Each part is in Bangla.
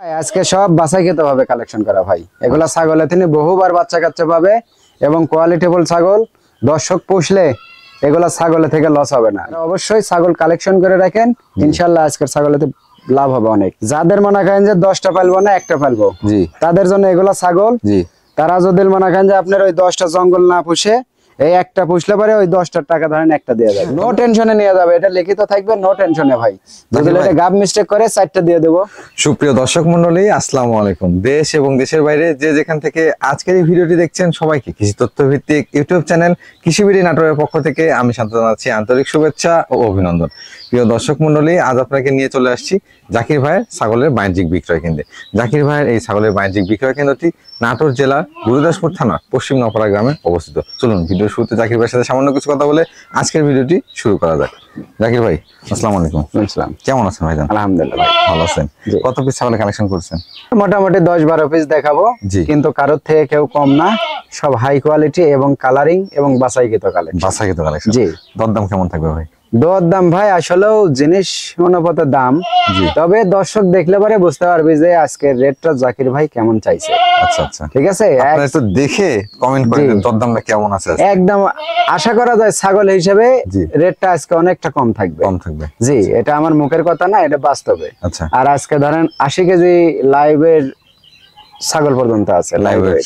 আজকে সব বাছাই খেতে হবে কালেকশন করা ভাই। এগুলা ছাগলে তিনি বহুবার বাচ্চা কাচ্চা পাবে এবং কোয়ালিটিফুল ছাগল। দর্শক পুষলে এগুলা ছাগলে থেকে লস হবে না। অবশ্যই ছাগল কালেকশন করে রাখেন, ইনশাল্লাহ আজকের ছাগলেতে লাভ হবে অনেক। যাদের মনে করেন যে 10টা পালবো না একটা পালবো, তাদের জন্য এগুলা ছাগল। তারা যদি মনে করেন যে আপনার ওই 10টা জঙ্গল না পুষে এই একটা পুষলে পারে ওই 10টার টাকা ধরেন একটা দিয়ে যাবে, নো টেনশনে নিয়ে যাবে। এটা লিখিত থাকবে, নো টেনশনে ভাই। যদি এটা গাব মিস্টেক করে 4টা দিয়ে দেবো। সুপ্রিয় দর্শক মন্ডলী, আসসালামু আলাইকুম। দেশ এবং দেশের বাইরে যে যেখান থেকে আজকের এই ভিডিওটি দেখছেন সবাইকে কৃষি তথ্য ভিত্তিক ইউটিউব চ্যানেল কৃষিবিড়ি নাটোরের পক্ষ থেকে আমি শান্ত জানাচ্ছি আন্তরিক শুভেচ্ছা ও অভিনন্দন। প্রিয় দর্শক মন্ডলী, আজ আপনাকে নিয়ে চলে আসছি জাকির ভাইয়ের ছাগলের বাণিজ্যিক বিক্রয় কেন্দ্রে। জাকির ভাইয়ের এই ছাগলের বাণিজ্যিক বিক্রয় কেন্দ্রটি নাটোর জেলার গুরুদাসপুর থানার পশ্চিম নপাড়া গ্রামে অবস্থিত। চলুন ভিডিও শুরুতে জাকির ভাইয়ের সাথে সামান্য কিছু কথা বলে আজকের ভিডিওটি শুরু করা যাক। জাকির ভাই, আসসালামু আলাইকুম। কেমন আছেন ভাইজান? আলহামদুলিল্লাহ ভাই, ভালো আছেন। কত পিস ছাগলের কালেকশন করছেন? মোটামুটি 10-12 পিস দেখাবো, কিন্তু কারোর থেকে কেউ কম না। সব হাই কোয়ালিটি এবং কালারিং এবং বাছাইকৃত কালেকশন। জি, দরদাম কেমন থাকবে ভাই? দরদাম ভাই আসলেও জিনিস অনুপাতে দাম, তবে দর্শক দেখলে পরে বুঝতে পারবে যে আজকের রেটটা জাকির ভাই কেমন চাইছে। আচ্ছা আচ্ছা, ঠিক আছে, আপনারা একটু দেখে কমেন্ট করে দিন দরদামটা কেমন আছে। একদম আশা করা যায় ছাগল হিসেবে রেটটা আজকে অনেকটা কম থাকবে। জি, এটা আমার মুখের কথা না, এটা বাস্তবে। আচ্ছা, আর আজকে ধরেন 80 কেজি লাইভের ছাগল পর্যন্ত আছে। লাইভের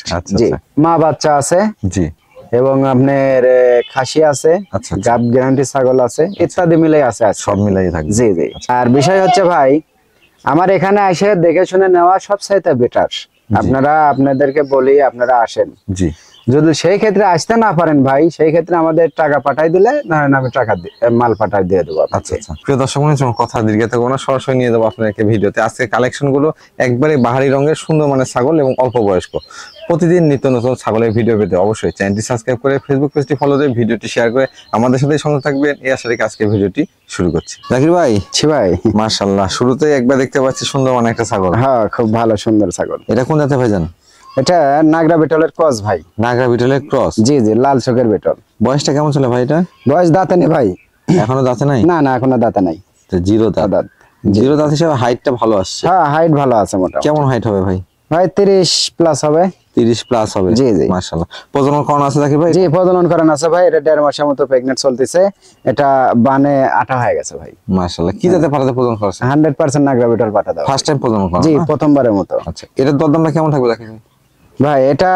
জি, মা বাচ্চা আছে। জি, এবং আপনার খাসি আছে, গাব গ্যারান্টি ছাগল আছে, ইত্যাদি মিলাই আছে, সব মিলাই থাকবে। জি জি। আর বিষয় হচ্ছে ভাই, আমার এখানে এসে দেখে শুনে নেওয়া সবচাইতে বেটার। আপনাদেরকে বলি, আপনারা আসেন। জি, যদি সেই ক্ষেত্রে আসতে না পারেন ভাই, সেই ক্ষেত্রে আমাদের টাকা পাঠাই দিলে ধরেন আমি টাকা মাল পাঠাই দিয়ে দেবো। আচ্ছা আচ্ছা, প্রিয় দর্শক বন্ধু, কথা দীর্ঘায়িত করব না, সরাসরি নিয়ে যাবো আপনাদেরকে ভিডিওতে। আজকে কালেকশন গুলো একবারে বাহারি রঙের সুন্দর মানের ছাগল এবং অল্প বয়স্ক। প্রতিদিন নিত্য নতুন ছাগলের ভিডিও পেতে অবশ্যই চ্যানেলটি সাবস্ক্রাইব করে ফেসবুক পেজটি ফলো দিয়ে ভিডিওটি শেয়ার করে আমাদের সাথে সঙ্গে থাকবেন। এই আশা রেখে আজকে ভিডিওটি শুরু করছি। জাকির ভাই, ছি ভাই, মাশাআল্লাহ, শুরুতে একবার দেখতে পাচ্ছি সুন্দর মানে একটা ছাগল। হ্যাঁ, খুব ভালো সুন্দর ছাগল। এটা কোন জাতের ভাইজান? এটা নাগরা বিটলের ক্রস ভাই। নাগরা বিটলের ক্রস? জি জি, লাল চোখের বিটল। বয়সটা কেমন চলে ভাই? এটা বয়স দাঁতে নেই ভাই, এখনো দাঁতে নাই? না না, এখনো দাঁতে নাই। জিরো দাঁত। জিরো দাঁত হিসেবে হাইটটা ভালো আসছে? হ্যাঁ, হাইট ভালো আছে। মোটামুটি কেমন হাইট হবে ভাই? ভাই 30 প্লাস হবে। 30 প্লাস হবে? জি জি, মাশাআল্লাহ। প্রজনন করানো আছে জাকির ভাই? জি, প্রজনন করানো আছে ভাই। এটা 1.5 মাসের মতো প্রেগন্যান্ট চলতেছে। এটা বানে আটা হয়ে গেছে ভাই। মাশাআল্লাহ। কি জাতের পাঠাতে প্রজনন করেছে? 100% নাগরা বিটল পাঠা দাও। ফার্স্ট টাইম প্রজনন করানো? জি, প্রথমবারের মতো। আচ্ছা, এটার দরদামটা কেমন থাকবে জাকির ভাই? ভাই এটা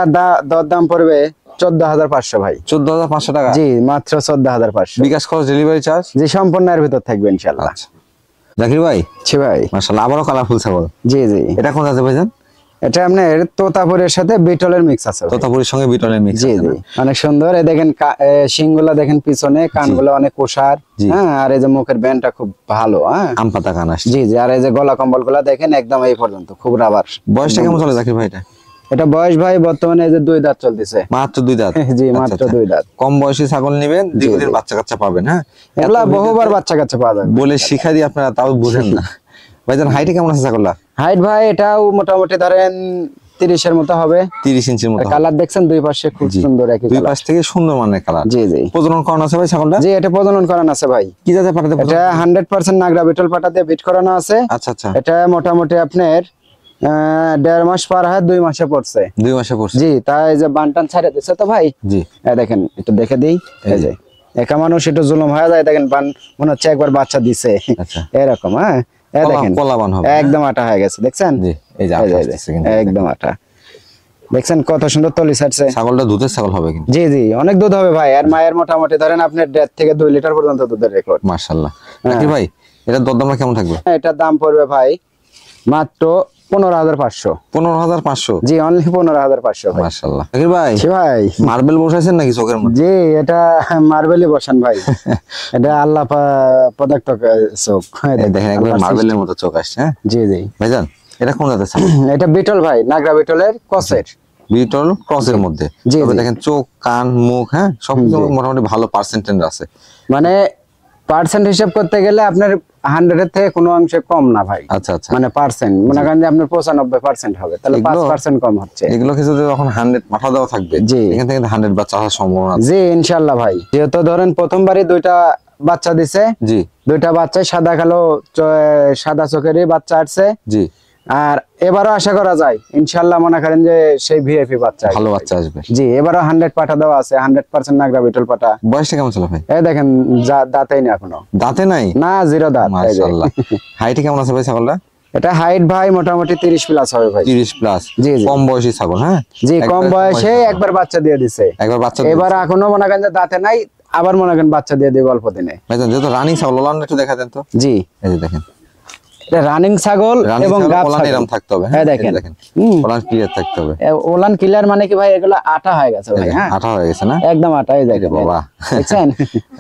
দরদাম পড়বে 14,500 ভাই। 14,500 টাকা? জি, মাত্র 14,500। বিকাশ খরচ, ডেলিভারি চার্জ? জি, সম্পূর্ণ এর ভিতর থাকবে ইনশাআল্লাহ। আচ্ছা জাকির ভাই, ছি ভাই, মাশাআল্লাহ, আবারও কালারফুল ছাগল। জি জি। এটা কোন জাতের ভাইজান? এটা আপনার তোতাপুরের সাথে বিটলের মিক্স আছে। তোতাপুরের সঙ্গে বিটলের মিক্স? জি জি, অনেক সুন্দর। এই দেখেন শিংগুলা দেখেন পিছনে, কানগুলো অনেক কোষার। হ্যাঁ, আর এই যে মুখের ব্যান্ডটা খুব ভালো। হ্যাঁ, আম পাতা কান আসছে। জি জি। আর এই যে গলা কম্বল গুলা দেখেন একদম এই পর্যন্ত, খুব রাবার। বয়সটা কেমন চলে জাকির ভাই? এটা বয়স ভাই বর্তমানে এই যে 2 দাঁত চলতেছে। মাত্র 2 দাঁত? জি, মাত্র 2 দাঁত। কম বয়সী ছাগল নেবেন, দীর্ঘদিন বাচ্চা কাচ্চা পাবেন। হ্যাঁ, এগুলা বহুবার বাচ্চা কাচ্চা পাওয়া যাবে বলে শিখা দিই, আপনারা তাও বুঝেন না। ভাইজান, হাইটে কেমন আছে ছাগলটা? হাইট ভাই এটাও মোটামুটি ধরেন 30 এর মতো হবে। 30 ইঞ্চির মতো। কালার দেখছেন দুই পাশে খুব সুন্দর, একই দুই পাশ থেকে সুন্দর মানের কালার। জি জি। প্রজনন করানো আছে ভাই ছাগলটা? জি, এটা প্রজনন করানো আছে ভাই। কি জাতের পাঠাতে? এটা 100% নাগরা বিটল পাটা দিয়ে বিট করানো আছে। আচ্ছা আচ্ছা। এটা মোটামুটি আপনার 1.5 মাস পার হয়, 2 মাসে পড়ছে। 2 মাসে পড়ছে? জি। তাই যে বানটান ছাড়ে দিচ্ছে তো ভাই। জি, দেখেন একটু দেখে দিই। এই যে একা মানুষ একটু জুলুম হয়ে যায়, দেখেন বান মনে হচ্ছে একবার বাচ্চা দিছে। আচ্ছা, এরকম। হ্যাঁ, দেখেন কলাবান হবে, একদম আটা হয়ে গেছে, দেখছেন? জি, এই যে একদম আটা, দেখছেন কত সুন্দর তলি ছাড়ছে। ছাগলটা দুধের ছাগল হবে কিন্তু? জি জি, অনেক দুধ হবে ভাই। আর মায়ের মোটামুটি ধরেন আপনার 1.5 থেকে 2 লিটার পর্যন্ত দুধের রেকর্ড। মাশাআল্লাহ। জাকির ভাই, এটার দরদামটা কেমন থাকবে? এটার দাম পড়বে ভাই মাত্র 15,500। 15,500? জি, অনলি 15,500 ভাই। মাশাআল্লাহ। জাকির ভাই, জি ভাই, মার্বেল বসাইছেন নাকি চোখের মধ্যে? জি, এটা মার্বেলই বসান ভাই। এটা আল্লাহ প্রদত্ত চোখ। দেখেন একবার মার্বেলের মতো চোখ আসছে। হ্যাঁ, জি জি। ভাইজান, এটা কোন জাতের ছাগল? এটা বিটল ভাই, নাগরা বিটলের ক্রসের। বিটল ক্রসের মধ্যে? জি। দেখেন চোখ, কান, মুখ, হ্যাঁ, সবকিছু মোটামুটি ভালো পার্সেন্টেজ আছে। মানে পার্সেন্ট হিসাব করতে গেলে আপনার 100 এর থেকে কোনো অংশে কম না ভাই। আচ্ছা আচ্ছা, মানে পার্সেন্ট মনে করেন যে আপনার 95% হবে, তাহলে 5% কম হচ্ছে। এগুলো কিছু যখন 100 মাথা দেওয়া থাকবে, এখান থেকে 100 বাচ্চা আসার সম্ভাবনা আছে। জি, ইনশাআল্লাহ ভাই। যেহেতু ধরেন প্রথমবারই 2টা বাচ্চা দিছে। জি, 2টা বাচ্চাই সাদা কালো, সাদা চোখেরই বাচ্চা আসছে। জি, আর এবারও আশা করা যায় ইনশাল্লাহ, মনে করেন যে সেই ভিআইপি বাচ্চা আসবে ভালো ভাই। বাচ্চা আসবে। জি, এবারও 100 পাঠা দেওয়া আছে, 100% নাগরা বিটল পাঠা। বয়সটা কেমন ছিল ভাই? এই দেখেন দাঁতেই না এখনো, দাঁতে নাই? না, জিরো দাঁত। এই যে। মাশাআল্লাহ। হাইটে কেমন আছে ভাই ছাগলটা? এটা হাইট ভাই মোটামুটি 30 প্লাস হবে ভাই। 30 প্লাস। জি, জি। কম বয়সী ছাগল, হ্যাঁ? জি, কম একবারে বয়সে বয়সী। একবার বাচ্চা দিয়ে দিছে। একবার বাচ্চা এবার এখনো মনে করেন যে দাঁতে নাই, আবার মনে করেন বাচ্চা দিয়ে দিবে অল্প দিনে। ভাইজান যেহেতু রানিং ছাগল, ওলান একটু দেখা দেন তো। জি, এই যে দেখেন, এটা রানিং ছাগল রানিং এবং ছাগল গাব ওলান ছাগল। এরকম থাকতে হবে, হ্যাঁ, এই যে দেখেন। দেখেন হুম। ওলান ক্লিয়ার থাকতে হবে। ওলান কিলার মানে কি ভাই, এগুলো আটা হয়ে গেছে এই ভাই। দেখেন, হ্যাঁ, আঠা হয়ে গেছে না? একদম আটা। এই দেখেন বাবা। দেখছেন,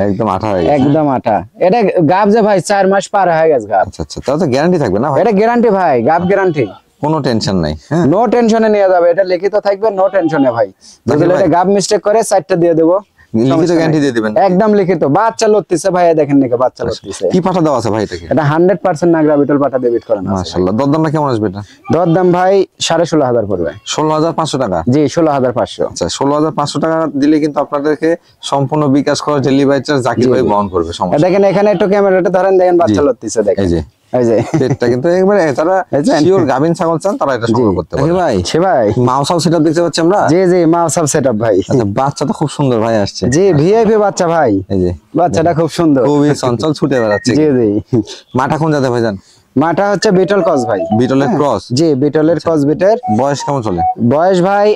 একদম আঠা হয়ে গেছে। একদম আটা। এটা গাব যে ভাই 4 মাস পার হয়ে গেছে গাব। আচ্ছা আচ্ছা, তাহলে তো গ্যারান্টি থাকবে না ভাই? এটা গ্যারান্টি ভাই, গাব গ্যারান্টি। কোনো টেনশন নাই, হ্যাঁ? নো টেনশনে নিয়ে যাবে, এটা লিখিত থাকবে, নো টেনশনে ভাই। যদি ভাই। এটা গাব মিস্টেক করে 4টা দিয়ে দেবো, লিখিত সমস্যা গ্যারান্টি নাই। দিয়ে দিবেন? একদম লিখিত। বাচ্চা লড়তেছে ভাই, দেখেন নাকি বাচ্চা লড়তেছে। কি পাঠা দেওয়া আছে ভাই এটাকে? এটা 100% নাগরা বিটল পাটা ডেবিট করানো আছে। মাশাআল্লাহ। দরদামটা কেমন আসবে এটা? দর দাম ভাই 16,500 পড়বে। 16,500 টাকা। জি, 16,500। আচ্ছা, 16,500 টাকা দিলে কিন্তু আপনাদেরকে সম্পূর্ণ বিকাশ খরচ, ডেলিভারি চার্জ জাকির ভাই বহন করবে, সমস্যা। দেখেন এখানে একটু ক্যামেরাটা ধরেন, দেখেন বাচ্চা জি। লড়তেছে, দেখেন। এই যে এই যে পেটটা কিন্তু একবারে, যারা বুঝছেন? শিওর গাভিন ছাগল চান তারা এটা সংগ্রহ করতে পারে ভাই। সে ভাই। মাউসাল সেটআপ দেখতে পাচ্ছি আমরা। জি, জি, মাও সব সেটআপ ভাই। আচ্ছা, বাচ্চা তো খুব সুন্দর ভাই আসছে। জি, ভিআইপি বাচ্চা ভাই। এই যে বাচ্চাটা খুব সুন্দর। খুবই চঞ্চল, ছুটে বেড়াচ্ছে। জি, জি। মাটা কোন জাতে ভাইজান? মাটা হচ্ছে বিটল ক্রস ভাই। বিটলের হ্যাঁ। ক্রস। জি, বিটলের ক্রস বিটের। বয়স কেমন চলে? বয়স ভাই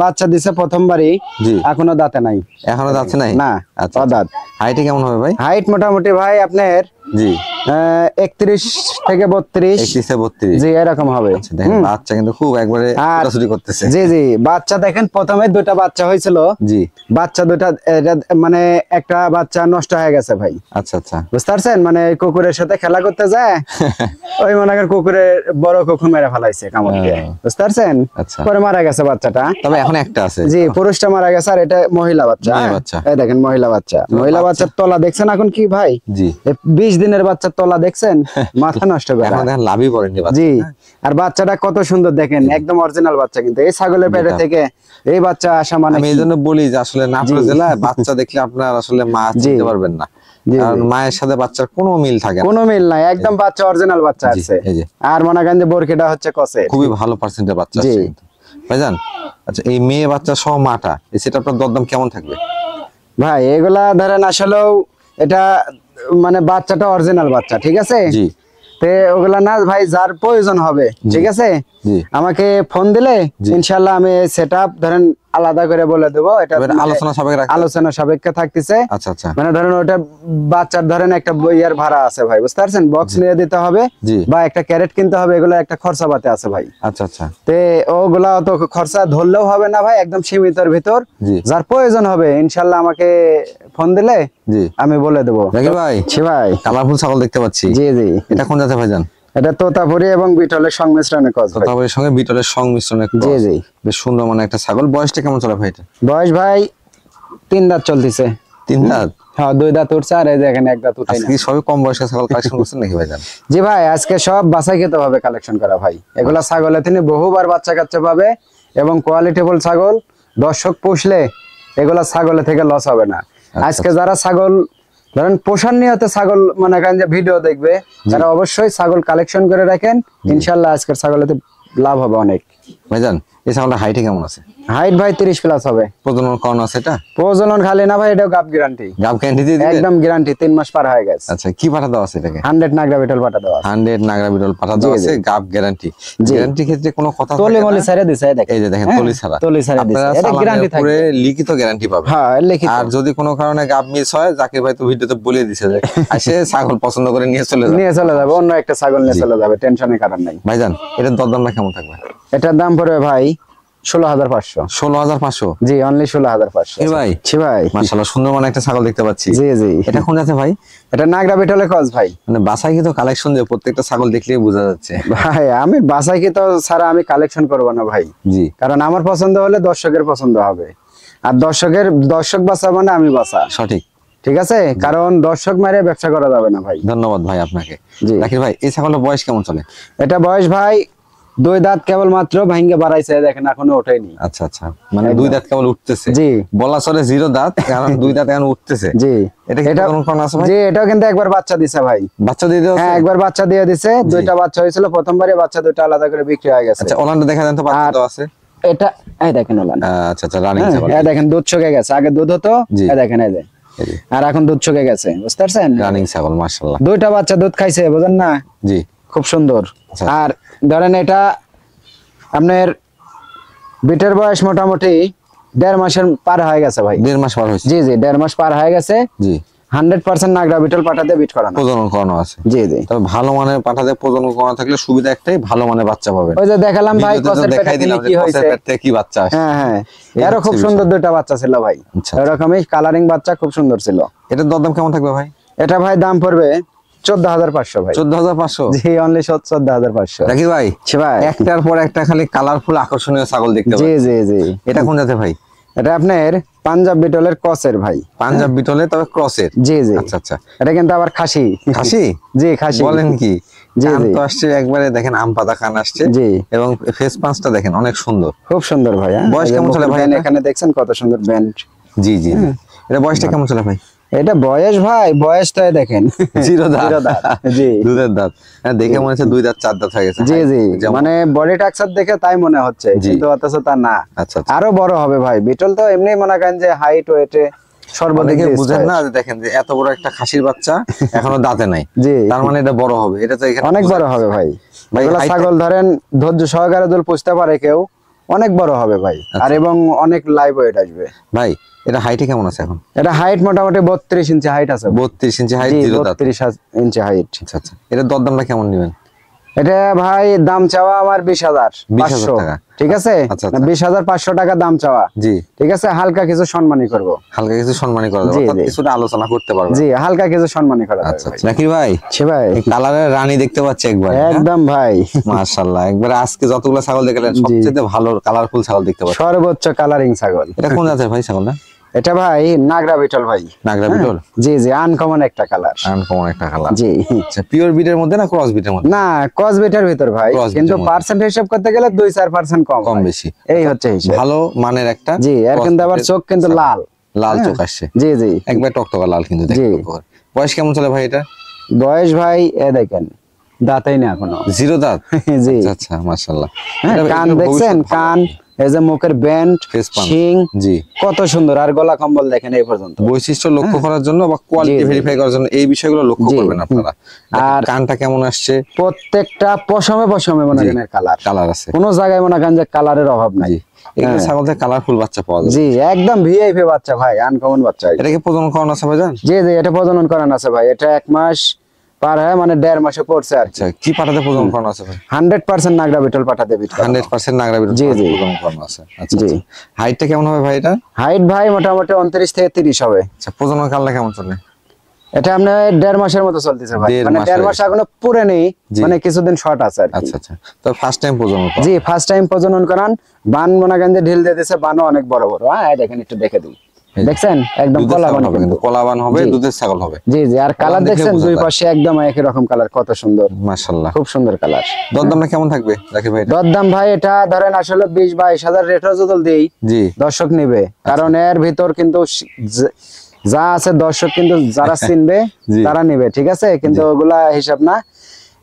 বাচ্চা দিছে প্রথমবারই, জি। এখনো দাঁতে নাই। এখনো যাচ্ছে নাই? না, আচ্ছা, অদাঁত। হাইটে কেমন হবে ভাই? হাইট মোটামুটি ভাই আপনার জি, 31 থেকে 32। 31 থেকে 32। জি, এরকম হবে। দেখেন বাচ্চা কিন্তু খুব একবারে আর- ছোটাছুটি করতেছে। জি, জি, বাচ্চা দেখেন প্রথমে দুটা বাচ্চা হয়েছিল। জি, বাচ্চা দুটা মানে একটা বাচ্চা নষ্ট হয়ে গেছে ভাই, আচ্ছা আচ্ছা। বুঝতে পারছেন? মানে কুকুরের সাথে খেলা করতে যায়, ওই মনে করেন কুকুরের বড় কুকুর মেরে ফেলাইছে কামড় দিয়ে, বুঝতে পারছেন? আচ্ছা। পরে মারা গেছে বাচ্চাটা। তবে এখন একটা আছে। জি, পুরুষটা মারা গেছে, আর এটা মহিলা বাচ্চা। মেয়ে হ্যাঁ? বাচ্চা। এই দেখেন মহিলা বাচ্চা। মহিলা বাচ্চার তলা দেখছেন এখন কি ভাই? জি, 20 দিনের বাচ্চার তলা দেখছেন, মাথা নষ্ট করে। এখন দেখেন লাভই করেনি বাচ্চা। জি, আর বাচ্চাটা কত সুন্দর দেখেন, একদম অরিজিনাল বাচ্চা। কিন্তু এই ছাগলের পেটে থেকে এই বাচ্চা আসা মানে আমি কি? এই জন্য বলি যে আসলে নাটোর জেলায় বাচ্চা দেখলে আপনার আসলে মা চিনতে পারবেন না, জি, কারণ মায়ের সাথে বাচ্চার কোনো মিল থাকে না। কোনো মিল নাই, একদম বাচ্চা অরিজিনাল বাচ্চা জি, আছে। এই যে। আর মনে করেন যে বরকিটা হচ্ছে কসে। খুবই ভালো পার্সেন্টের বাচ্চা জি। আছে কিন্তু। ভাইজান, আচ্ছা, এই মেয়ে বাচ্চা সহ মাটা, এই সেটা আপনার দরদাম কেমন থাকবে? ভাই এগুলা ধরেন আসলেও এটা মানে বাচ্চাটা অরিজিনাল বাচ্চা, ঠিক আছে? জি, তে ওগুলা না ভাই, যার প্রয়োজন হবে, ঠিক আছে, জি। আমাকে ফোন দিলে ইনশাল্লাহ আমি সেটআপ ধরেন আলাদা করে বলে দেবো। এটা এবার আলোচনা সাপেক্ষে রাখতে- আলোচনা সাপেক্ষে থাকতেছে। আচ্ছা আচ্ছা। মানে ধরেন ওটা বাচ্চার ধরেন একটা বইয়ের ভাড়া আছে ভাই, বুঝতে পারছেন? বক্স নিয়ে দিতে হবে, জি। বা একটা ক্যারেট কিনতে হবে, এগুলো একটা খরচাপাতি আছে ভাই। আচ্ছা আচ্ছা। তে ওগুলা অত খরচা ধরলেও হবে না ভাই, একদম সীমিতর ভিতর। জি। যার প্রয়োজন হবে ইনশাল্লাহ আমাকে ফোন দিলে জি, আমি বলে দেবো। জাকির ভাই, জি ভাই। কালারফুল ছাগল দেখতে পাচ্ছি। জি, জি, এটা কোন জাতে ভাইজান? এটা তোতাপুরি এবং বিটলের সংমিশ্রণে কস ভাই। তোতাপুরির সঙ্গে বিটলের সংমিশ্রণে জি, cross। জি। বেশ সুন্দর মানে একটা ছাগল। বয়সটা কেমন চলে ভাই এটা? বয়স ভাই 3 দাঁত চলতেছে। 3 দাঁত। হ্যাঁ, 2 দাঁত উঠছে, আর এই দেখেন 1 দাঁত উঠাই আজকে না। কি সবই কম বয়সের ছাগল কালেকশন করছেন নাকি ভাইজান? জি ভাই, আজকে সব বাছাইকৃত ভাবে কালেকশন করা ভাই। এগুলা ছাগলে তিনি বহুবার বাচ্চা কাচ্চা পাবে, এবং কোয়ালিটিফুল ছাগল। দর্শক পুষলে এগুলা ছাগলে থেকে লস হবে না। আজকে যারা ছাগল ধরেন পোষার নিয়তে ছাগল মনে করেন যে ভিডিও দেখবে, তারা অবশ্যই ছাগল কালেকশন করে রাখেন, ইনশাল্লাহ আজকের ছাগলেতে লাভ হবে অনেক। ভাইজান, এই ছাগলটা হাইটে কেমন আছে? হাইট ভাই 30 প্লাস হবে। প্রজনন করানো আছে এটা? প্রজনন খালি না ভাই, এটাও গাব গ্যারান্টি। গাব ক্যান্ডি দিয়ে দিবেন? একদম গ্যারান্টি, 3 মাস পার হয়ে গেছে। আচ্ছা, কি পাঠা দেওয়া আছে এটাকে? 100 নাগরা বিটল পাটা দেওয়া আছে। 100 নাগরা বিটল পাঠা দেওয়া আছে, গাব গ্যারান্টি। গ্যারান্টি ক্ষেত্রে কোনো কথা থাকে তলি না? মলি ছেড়ে দিছে, এই দেখেন। এই যে দেখেন, হ্যাঁ, তলি ছাড়া। তলি ছেড়ে দিছে, আপনারা এটা গ্যারান্টি সালামের উপরে থাকবে। লিখিত গ্যারান্টি পাবেন। হ্যাঁ, লিখিত। আর যদি কোনো কারণে গাব মিস হয়, জাকির ভাই তো ভিডিওতে বলে দিছে যে আসে ছাগল পছন্দ করে নিয়ে চলে যাবে। নিয়ে চলে যাবে, অন্য একটা ছাগল নিয়ে চলে যাবে, টেনশনের কারণ নাই। ভাইজান, এটার দরদামটা কেমন থাকবে? এটার দাম পড়বে ভাই 16,500। 16,500। জি, অনলি 16,500। এ ভাই, জি ভাই। মাশাআল্লাহ, সুন্দর মানে একটা ছাগল দেখতে পাচ্ছি। জি, জি। এটা কোন জাতে ভাই? এটা নাগরা বিটলের ক্রস ভাই। মানে বাসায় কিন্তু কালেকশন যে প্রত্যেকটা ছাগল দেখলেই বোঝা যাচ্ছে। ভাই আমি বাসায় কি তো ছাড়া আমি কালেকশন করবো না ভাই, জি, কারণ আমার পছন্দ হলে দর্শকের পছন্দ হবে, আর দর্শক বাঁচা মানে আমি বাঁচা, সঠিক। ঠিক আছে? কারণ দর্শক মারে ব্যবসা করা যাবে না ভাই। ধন্যবাদ ভাই আপনাকে। জি। জাকির ভাই, এই ছাগলের বয়স কেমন চলে? এটা বয়স ভাই দুই দাঁত কেবল মাত্র ভাঙ্গে বাড়াইছে, দেখেন এখনো ওঠেনি। আচ্ছা আচ্ছা, মানে দুই দাঁত কেবল উঠতেছে। জি। বলা চলে জিরো দাঁত, কারণ দুই দাঁত এখন উঠতেছে। জি। এটা কি প্রজনন করানো আছে ভাই? জি, এটাও কিন্তু একবার বাচ্চা দিছে ভাই। বাচ্চা দিয়ে দেওয়া আছে? হ্যাঁ, একবার বাচ্চা দিয়ে দিছে, দুইটা বাচ্চা হয়েছিল প্রথমবারে, বাচ্চা দুইটা আলাদা করে বিক্রি হয়ে গেছে। আচ্ছা, ওলানটা দেখা দেন তো, বাচ্চা তো আছে। এটা এই দেখেন ওলান। আচ্ছা আচ্ছা, রানিং ছাগল। এই দেখেন দুধ শুকে গেছে, আগে দুধ হতো, জি। এই দেখেন এই যে, আর এখন দুধ শুকে গেছে, বুঝতে পারছেন? রানিং ছাগল মাশাআল্লাহ। দুইটা বাচ্চা দুধ খাইছে, বুঝেন না? জি। খুব সুন্দর। আচ্ছা। আর ধরেন এটা আপনার বিটের বয়স মোটামুটি 1.5 মাসের পার হয়ে গেছে ভাই। 1.5 মাস পার হয়েছে। জি জি, 1.5 মাস পার হয়ে গেছে। জি। 100% নাগরা বিটল পাঠাতে বিট করানো, প্রজনন করানো আছে। জি জি। তবে ভালো মানের পাঠাতে প্রজনন করানো থাকলে সুবিধা একটাই, ভালো মানের বাচ্চা পাবেন। ওই যে দেখালাম ভাই, ভিডিওতে তো কসের দেখাই পেটে দিলাম কি যে হয়েছে। কসের পেট থেকে কি বাচ্চা আসে। হ্যাঁ হ্যাঁ, এই এরও হচ্ছে খুব বিষয়। সুন্দর দুইটা বাচ্চা ছিল ভাই। আচ্ছা। এরকমই কালারিং বাচ্চা, খুব সুন্দর ছিল। এটার দরদাম কেমন থাকবে ভাই? এটা ভাই দাম পড়বে 14,500 ভাই। 14,500? জি, অনলি 14,500। রাকিব ভাই, জি ভাই। একটার পর একটা খালি কালারফুল আকর্ষণীয় ছাগল দেখতে জি পাচ্ছি। জি জি। এটা কোন জাতের ভাই? এটা আপনার পাঞ্জাব বিটলের কসের ভাই। পাঞ্জাব বিটলে, তবে ক্রসের। জি জি। আচ্ছা আচ্ছা। এটা কিন্তু আবার খাসি। খাসি? জি, খাসি। বলেন কি? জি কান জি। তো আসছে একবারে, দেখেন আম পাতা কান আসছে। জি। এবং ফেস পাঁচটা দেখেন অনেক সুন্দর। খুব সুন্দর ভাই। বয়স কেমন চলে ভাই এটা? এখানে দেখছেন কত সুন্দর ব্যান্ড। জি জি জি। এটা বয়সটা কেমন চলে ভাই? এটা বয়স ভাই, বয়সটাই দেখেন। জিরো দাঁত। জিরো দাঁত। জি। দুধের দাঁত। হ্যাঁ, দেখে মনে হচ্ছে দুই দাঁত চার দাঁত হয়ে গেছে। জি জি, যেমন- মানে বডি টাকচার দেখে তাই মনে হচ্ছে, জি। কিন্তু অথচ তা না। আচ্ছা আচ্ছা। আরো বড় হবে ভাই। বিটল তো এমনি মনে করেন যে হাইট ওয়েটে সর্বাধিক অনেকে দিয়ে বুঝেন style। না যে দেখেন যে এত বড় একটা খাসির বাচ্চা এখনো দাঁতে নাই, জি। তার মানে এটা বড় হবে। এটা তো এখানে অনেক বোঝা বড় যাচ্ছে। হবে ভাই। ভাই, এগুলা height- ছাগল ধরেন ধৈর্য সহকারে যদি পুষতে পারে কেউ, অনেক বড় হবে ভাই। আর এবং অনেক লাইভ ওয়েট আসবে। ভাই, এটা হাইটে কেমন আছে এখন? এটা হাইট মোটামুটি 32 ইঞ্চি হাইট আছে। 32 ইঞ্চি হাইট, জি, জিরো দাঁত। 32 ইঞ্চি হাইট। আচ্ছা আচ্ছা। এটা দরদামটা কেমন নেবেন? এটা ভাই দাম চাওয়া আমার 20,500 20,000 টাকা। ঠিক আছে? আচ্ছা, না, আচ্ছা। 20,500 টাকা দাম চাওয়া। জি। ঠিক আছে, হালকা কিছু সম্মানী করব। হালকা কিছু সম্মানী করা যাবে, জি, অর্থাৎ জি। কিছুটা আলোচনা করতে পারবে। জি, হালকা কিছু সম্মানী করা যাবে আচ্ছা ভাই। আচ্ছা। রাকিব ভাই, জি ভাই। এই কালারের রানী দেখতে পাচ্ছি একবার। একদম ভাই। মাশাআল্লাহ, একবার আজকে যতগুলো ছাগল দেখলেন জি। সবচেয়ে ভালো কালারফুল ছাগল দেখতে পাচ্ছি। সর্বোচ্চ কালারিং ছাগল। এটা কোন জাতের ভাই ছাগলটা? এটা ভাই নাগরা বিটল ভাই। নাগরা হ্যাঁ। বিটল? জি জি, আনকমন একটা কালার। আনকমন একটা কালার। জি। আচ্ছা, পিওর বিটের মধ্যে না ক্রস বিটের মধ্যে? না, ক্রস বিটের ভিতর ভাই, Cross breed কিন্তু এর মধ্যে। পার্সেন্ট হিসাব করতে গেলে 2-4% কম কম হয়। বেশি। এই হচ্ছে হিসাব। ভালো মানের একটা জি, এর cross কিন্তু আবার breed-এর চোখ কিন্তু ছাগল। লাল। লাল হ্যাঁ। চোখ আসছে। জি জি। একবার টকটকা লাল, কিন্তু দেখতে জি। টকটকা। বয়স কেমন চলে ভাই এটা? বয়স ভাই এ দেখেন, দাঁতেই না এখনো। জিরো দাঁত? জি। আচ্ছা আচ্ছা, মাশাআল্লাহ। হ্যাঁ, এটা- কান এটার দেখছেন? ভবিষ্যৎ ভালো। কান, এই যে মুখের ব্যান্ড, Face punch। শিং, জি। কত সুন্দর। আর গলা কম্বল দেখেন এই পর্যন্ত। বৈশিষ্ট্য লক্ষ্য করার জন্য বা কোয়ালিটি জি, জি। ভেরিফাই করার জন্য এই বিষয়গুলো লক্ষ্য জি। করবেন আপনারা। দেখেন আর কানটা কেমন আসছে, প্রত্যেকটা পশমে পশমে মনে জি। করেন কালার। কালার আছে। কোনো জায়গায় মনে করেন যে কালারের অভাব নাই। জি। এগুলো হ্যাঁ। ছাগল থেকে কালারফুল বাচ্চা পাওয়া যায়। জি, একদম ভিআইপি বাচ্চা ভাই, আনকমন বাচ্চা। এটাকে প্রজনন করানো আছে ভাইজান? জি জি, এটা প্রজনন করানো আছে ভাই। এটা 1 মাস পার হয়, মানে 1.5 মাসে পড়ছে আর কি। আচ্ছা, কি পাঠাতে প্রজনন করানো আছে ভাই? 100% নাগরা বিটল পাঠাতে বিট করানো। 100% নাগরা বিটল জি, জি। প্রজনন করানো আছে। আচ্ছা জি। আচ্ছা। হাইটটা কেমন হবে ভাই এটা? হাইট ভাই মোটামুটি 29 থেকে 30 হবে। আচ্ছা, প্রজনন কালটা কেমন চলে? এটা আপনার 1.5 মাসের মতো চলতেছে ভাই। 1.5 মানে মাস 1.5 হয়ে মাস গেছে। এখনো পুরে নেই, জি। মানে কিছুদিন শর্ট আছে আর কি। আচ্ছা আচ্ছা। তো ফার্স্ট টাইম প্রজনন করা। জি, ফার্স্ট টাইম প্রজনন করান। বান মনে করেন যে ঢিল দিয়ে দিছে, বানও অনেক বড় বড়। হ্যাঁ, এই দেখেন, একটু দেখে দিই। এই- দেখছেন? একদম দুধের কলা ছাগল বান হবে, কিন্তু। কিন্তু কলাবান হবে, জি। দুধের ছাগল হবে। জি জি, আর কালার দেখলে দেখছেন বোঝা দুই যায়। পাশে একদম একই রকম কালার, কত সুন্দর। মাশাআল্লাহ। খুব সুন্দর কালার। দরদামটা কেমন থাকবে রাকিব ভাই এটা? দরদাম ভাই এটা ধরেন আসলে 20-22 হাজার রেটও যদি দেই, জি। দর্শক নিবে। কারণ এর ভিতর কিন্তু যা আছে দর্শক কিন্তু যারা চিনবে জি। তারা নিবে, ঠিক আছে? কিন্তু ওগুলা হিসাব না।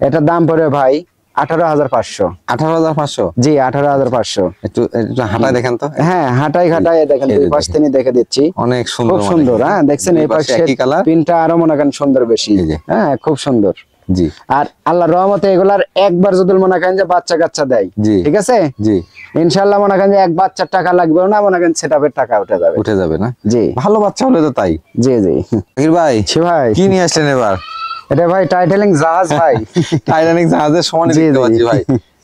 এটার দাম পড়বে ভাই 18,500। 18,500? জি, 18,500। একটু একটু হাঁটায় দেখেন তো। হ্যাঁ, হাঁটাই ঘাটাই দেখেন, এই যে দুই পাশ দেখেন। থেকে দেখে দিচ্ছি। অনেক সুন্দর, খুব সুন্দর। হ্যাঁ, দেখছেন দুই এই পাশে পাশে একই কালার। পিনটা আরো মনে করেন সুন্দর বেশি। এই যে। হ্যাঁ, খুব সুন্দর। জি আর আল্লাহর রহমতে এগুলার একবার যদি মনে করেন যে বাচ্চা কাচ্চা দেয়, জি। ঠিক আছে, জি। ইনশাআল্লাহ মনে করেন যে এক বাচ্চার টাকা লাগবে না, মনে করেন সেটআপের টাকা উঠে যাবে। উঠে যাবে না? জি ভালো বাচ্চা হলে তো তাই। জি জি। জাকির ভাই, ছি ভাই, কি নিয়ে আসলেন এবার? এটা ভাই টাইটেলিং জাহাজ ভাই। টাইটানিক জাহাজের সমান জি, দেখতে জি। পাচ্ছি ভাই।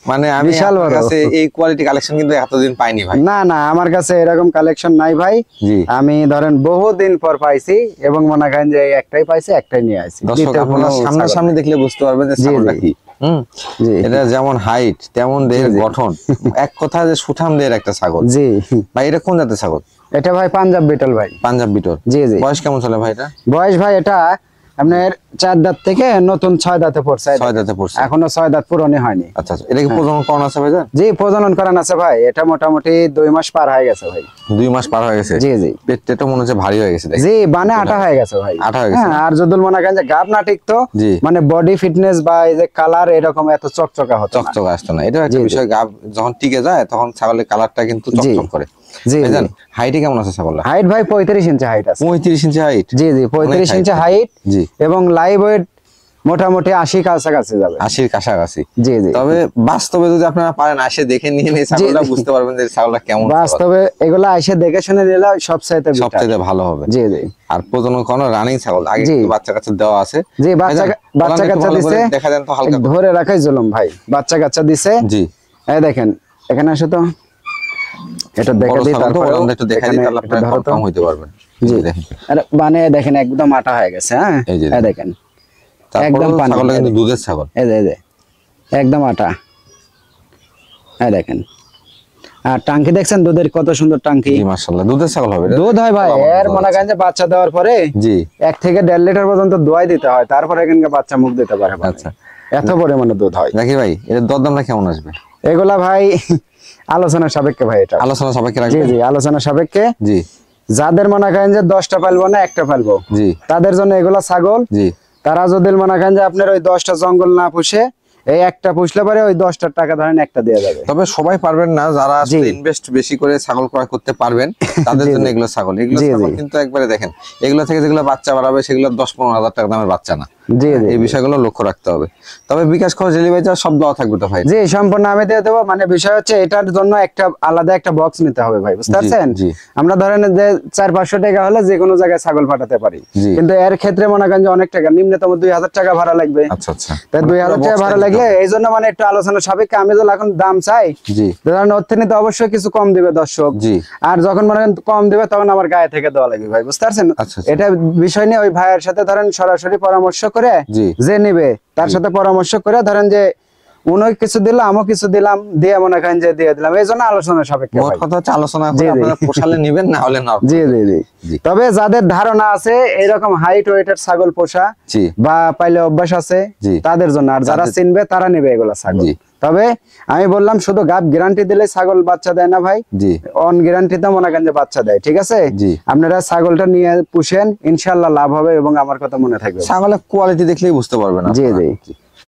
মানে আমি বিশাল আপনার বড়। কাছে এই কোয়ালিটি কালেকশন কিন্তু এতদিন পাইনি ভাই। না না, আমার কাছে এরকম কালেকশন নাই ভাই। জি। আমি ধরেন বহুদিন পর পাইছি, এবং মনে করেন যে এই একটাই পাইছি, একটাই নিয়ে আসছি। দর্শক দ্বিতীয় আপনারা কোনো সামনে ছাগল সামনে নাই। দেখলে বুঝতে পারবেন যে জি, ছাগলটা জি। কি। জি। এটা যেমন হাইট তেমন দেহের জি। গঠন, এক কথা যে সুঠাম দেহের একটা ছাগল। জি, ভাই এটা কোন জাতের ছাগল? এটা ভাই পাঞ্জাব বিটল ভাই। পাঞ্জাব বিটল। জি জি। বয়স কেমন চলে ভাই এটা? বয়স ভাই এটা আপনার 4 দাঁত থেকে নতুন 6 দাঁতে পড়ছে, 6 দাঁতে পড়ছে। এখনো 6 দাঁত পূরণই হয়নি। আচ্ছা আচ্ছা, এটা কি প্রজনন করানো আছে ভাইজান? জি প্রজনন করানো আছে ভাই, এটা মোটামুটি 2 মাস পার হয়ে গেছে ভাই। 2 মাস পার হয়ে গেছে। জি জি পেটটা মনে হচ্ছে ভারী হয়ে গেছে। জি বানে আটা হয়ে গেছে ভাই, আটা হয়ে গেছে। হ্যাঁ, আর যদি মনে করেন যে গাব না টিকতো, জি। মানে বডি ফিটনেস বা এই যে কালার এরকম এত চকচকা হতো না। চকচক আসতো না, এটা একটা জি, জি। বিষয়। গাব যখন টিকে যায় তখন ছাগলের কালারটা কিন্তু জি। চকচক করে। জি ভাইজান হাইটে কেমন আছে ছাগলটা? হাইট ভাই 35 ইঞ্চি হাইট আছে। 35 ইঞ্চি হাইট। জি জি 35 ইঞ্চি হাইট, জি। এবং লাইভ ওয়েট মোটামুটি 80 কাছাকাছি যাবে। 80-র কাছাকাছি। জি জি তবে বাস্তবে যদি আপনারা পারেন আসে দেখে নিয়ে ছাগলটা জি। বুঝতে পারবেন যে ছাগলটা কেমন। বাস্তবে এগুলা এসে দেখে শুনে নিলে সবচাইতে better। সবচেয়ে ভালো হবে। জি জি আর প্রজনন কোনো রানিং ছাগল আগে জি। কিন্তু বাচ্চা কাচ্চা দেওয়া আছে। জি বাচ্চা ভাইজান, একটু কাচ্চা ভালো করে দিছে, দেখা দেন তো হালকা করে। ধরে রাখাই জুলুম ভাই, বাচ্চা কাচ্চা দিছে। জি। এই দেখেন এখানে আসে তো, এটা দেখে বড় দিই ছাগল তো তারপরে আমরা একটু দেখা দিই, তাহলে আপনারা কনফার্ম হইতে পারবেন। জি দেখেন আরে মানে দেখেন একদম আটা হয়ে গেছে, হ্যাঁ এই যে এই দেখেন তারপরে একদম পানি। ছাগলটা কিন্তু দুধের ছাগল। এই যে একদম আটা, এই দেখেন। আর টাঙ্কি দেখছেন দুধের, কত সুন্দর টাঙ্কি। জি মাশাআল্লাহ, দুধের ছাগল হবে এটা। দুধ হয় ভাই, এর মনে করেন যে বাচ্চা দেওয়ার পরে জি 1 থেকে 1.5 লিটার পর্যন্ত দোয়াই দিতে হয়, তারপরে এখানকার বাচ্চা মুখ দিতে পারে ভাই। আচ্ছা। এত পরিমাণে দুধ হয়। দেখি ভাই এর দরদামটা কেমন আসবে? এগুলা ভাই আলোচনার সাপেক্ষে ভাই, এটা আলোচনা সাপেক্ষে জি রাখবেন। জি আলোচনা সাপেক্ষে। জি যাদের মনে করেন যে 10টা পালবো না 1টা পালবো, জি তাদের জন্য এগুলা ছাগল। জি তারা যদি মনে করেন যে আপনার ওই 10টা জঙ্গল না পুষে এই একটা পুষলে পরে ওই 10টার টাকা ধরেন একটা দেওয়া যাবে। তবে সবাই পারবেন না, যারা জি। ইনভেস্ট বেশি করে ছাগল ক্রয় করতে পারবেন তাদের জি, জন্য জি। এগুলো ছাগল। এগুলো জি, ছাগল জি। কিন্তু একবারে দেখেন, এগুলো থেকে যেগুলো বাচ্চা বাড়াবে সেগুলো 10-15 হাজার টাকা দামের বাচ্চা না। জি জি এই বিষয়গুলো লক্ষ্য রাখতে হবে। তবে বিকাশ খরচ ডেলিভারি চার্জ সব দেওয়া থাকবে তো ভাই? জি সম্পূর্ণ আমি দিয়ে দেবো। মানে বিষয় হচ্ছে এটার জন্য একটা আলাদা একটা বক্স নিতে হবে ভাই, বুঝতে জি, পারছেন? জি। আমরা ধরেন যে 400-500 টাকা হলে যে কোনো জায়গায় ছাগল পাঠাতে পারি, জি। কিন্তু এর ক্ষেত্রে মনে করেন যে অনেক টাকা, নিম্নতম 2000 টাকা ভাড়া লাগবে। আচ্ছা আচ্ছা। তাই 2000 টাকা ভাড়া লাগলে এই জন্য মানে একটু আলোচনা সাপেক্ষে আমি তো এখন দাম চাই, জি ধরেন ওর থেকে তো অবশ্যই কিছু কম দিবে দর্শক। জি আর যখন মনে করেন কম দিবে তখন আমার গায়ে থেকে দেওয়া লাগবে ভাই, বুঝতে পারছেন? আচ্ছা, আচ্ছা। এটা বিষয় নিয়ে ওই ভাইয়ের সাথে ধরেন সরাসরি পরামর্শ করে, জি। যে নিবে তার সাথে পরামর্শ করে ধরেন যে উনি কিছু দিলাম আমিও কিছু দিলাম, দিয়ে মনে করেন যে দিয়ে দিলাম, এই জন্য আলোচনা সাপেক্ষে মোট ভাই। কথা হচ্ছে আলোচনা জি, করে জি। আপনারা পোষালে নিবেন, না হলে না। জি জি জি জি। তবে যাদের ধারণা আছে এরকম হাইট ওয়েটের ছাগল পোষা জি বা পাইলে অভ্যাস আছে জি। তাদের জন্য, আর যারা তাদের- চিনবে তারা নিবে এগুলা ছাগল। জি। তবে আমি বললাম শুধু গাব গ্যারান্টি দিলে ছাগল বাচ্চা দেয় না ভাই, জি অন গ্যারান্টিতে মনে করেন যে বাচ্চা দেয়, ঠিক আছে? জি। আপনারা ছাগলটা নিয়ে পুষেন, ইনশাআল্লাহ লাভ হবে এবং আমার কথা মনে থাকবে। ছাগলের কোয়ালিটি দেখলেই বুঝতে পারবেন জি আপনারা। জি